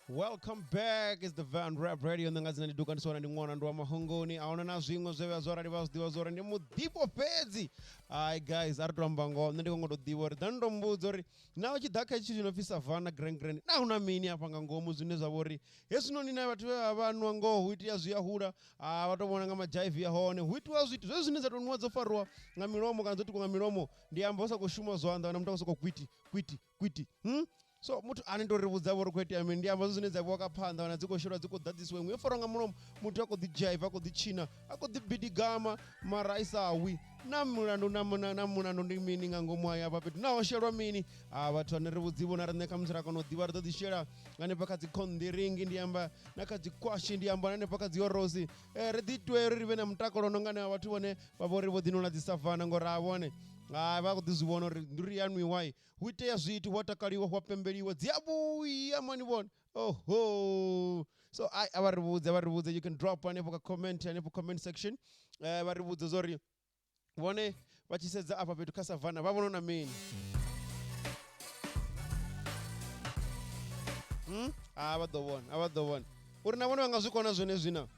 Welcome back. It's the Van Rap Radio. Ndangazina ndiduka ndisona nding'ona ndo mahongoni aona na zwingo zvewa zora ndivazidiwa zora ndi mudipo pedzi. Hi guys, ari turambango ndindikongotodziwa uri ndandomudza uri nawo chidhaka ichi chinofi Savanna grand nauna mini apanga ngomu zvine zvavo uri hesinonina vatu vavanwa ngo hwiti yazviyahura vatovona nga majaivi yahone hwiti wazviti zvezvo zvine zvatonwa dzofarwa nga milomo kana dzoti kunga milomo ndiyamba usakushuma zwanda vana mutaka kwiti so mutu anendorivudza vori kwete amene ndiyamba zvinedza wakapanda wana dzikoshora dzikodadziswa imwe yofaronga muno mutu akodhijaivha akodhichina akodhibhidigama maraisa awi namunando ndi mini ngangomwayi apa petu naosherwa mini vatu vanerivudzivo narineka musira kanodhiva ritodhishera ngane pakadzikondiringi ndiyamba nakadzikwashi ndiyamba nane pakadziorosi ridhitwe ririve namutakalo nongane vatu vone vavorivo dzinona dzisavhana ngori avone vakudhizivona uri ndiri yanwiwai huiteya zvitu hwatakaliwa hwapemberiwa dziyabuya manivona oho so avarivudze you can drop anepo kacomment anepo comment section varivudze zori vone vachisedza apa petu kaSavanna vavonona mini avadovona uri navone vangazvikona zvone zvina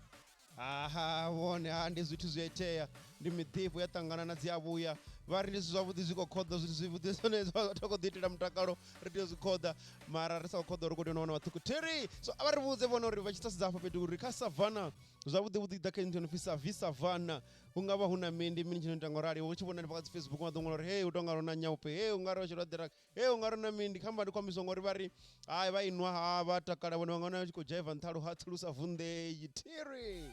vone ndi zvithu zvoiteya ndi midhipo yatangana na dziyabuya vari ndizvi zvavudi zvikokodha zviti zvivudi zvatokodhiitira mutakalo ritiyo zvikhodha mara risakukodha uri kuti unoona vathukutiri so avarivudze vona uri vachisasidza apa petu uri kaSavanna zvavudi dakendinofisa vSavanna ungava huna mindi mini chinotango rari uchivona nepakati Facebook madhongona uri hey utongarona nyaupe hey ungari vachirodhera hey ungarona mindi kamba ndikwamisongo uri vari hai vainwa vatakala vona vangana vachikojaivha ntalo hatsilusa vunde yitiri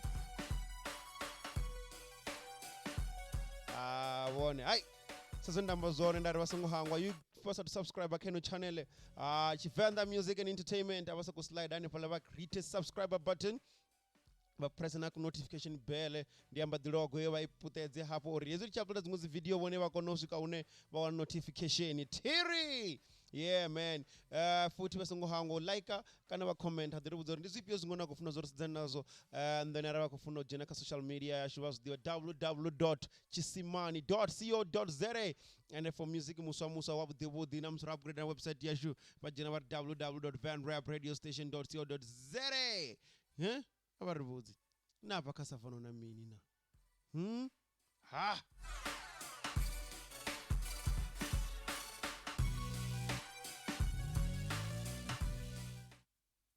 vone hai sezondamba zone ndari vasingohangwa you first to subscribe akeno channel chivenda music and entertainment avasa kuslide ane pala greatest subscriber button vapresa na notification bell ndiyamba dilogo yo vaiputedze hapo uri yezo tichaploada dzimwe video vone vakonosvika une vawana notification tiri yeah man futhi vasingohango like kana vacomment hadirivudza uri ndizvipiwo zvingona kufuna zorisidzana nazo and then ara vakufuna ujena ka social media yashu vazidiwa www.chisimani.co.za and for music muswa wavudhivudhi na musoro upgrade na website yashu vajena vari www.vanrapradiostation.co.za avarivudzi napa kaSavanna na mini na